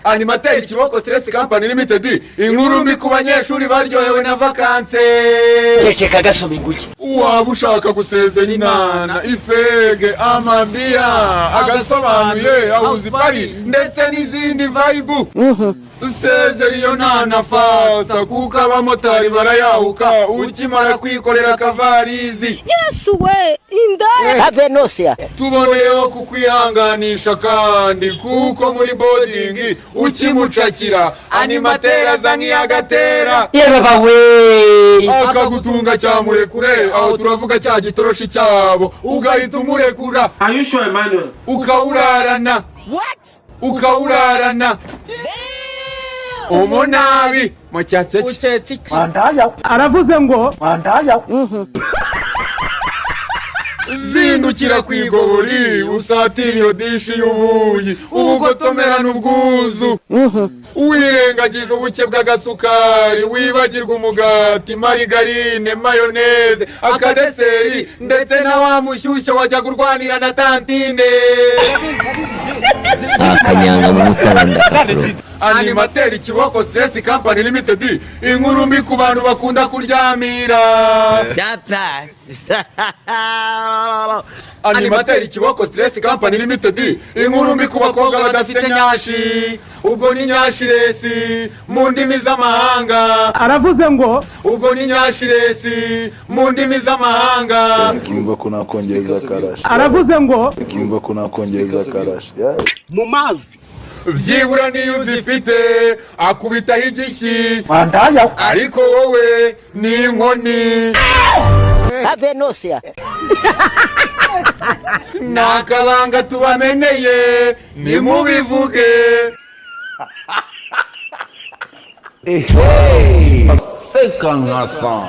Animateri Kiboko Stress Company Limited inkuru mbi ku banyeshuri baryohewe na vacances. Yesheka gasoma inguki. Waba ushaka gusezera inana ifege amabia agasobanuye ahuzi pari ndetse n'izindi vibe. Sezera iyo nana fasta kuko abamotari barayahuka ukimara kwikorera kavarizi. Yes we inda Avenosia. Tuboneyeho kukwihanganisha kandi kuko muri boarding ukimucakira animatera zangi agatera. Yeba bawe. Akagutunga cyamure kure aho turavuga cya gitoroshi cyabo ugahita umurekura. Are you sure, Emmanuel? Ukawurarana. What? Ukawurarana. Umunabi mucyatse Ucetse. Mandaya. Aravuze ngo Mandaya. Zindukira kwigobori usatira iyo dishi y'ubuyi ubugotomera n'ubwuzu. Wirengagije ubuke bw'agasukari wibagirwa umugati marigarine mayoneze akadeseri ndetse na wa mushyushyo wajya kurwanira na tantine. Akanyanga mu mutaranda. Animateri Kiboko Stress Company Limited inkuru mbi ku bantu bakunda kuryamira. Dapa. Animateri Kiboko Stress Company Limited inkuru mbi ku bakobwa badafite nyashi. Ubwo ni nyashiresi mu ndimi z'amahanga. aravuze ngo Ubwo ni nyashiresi mu ndimi z'amahanga. Kimba kuna kongeza karashi. aravuze ngo Kimba kuna kongeza karashi. Mu mazi. Byibura niyo uzifite akubitaho igishyi. Mandaya. Ariko wowe ni inkoni. Avenosia. Nakabanga tubameneye nimubivuge. Sekanga san.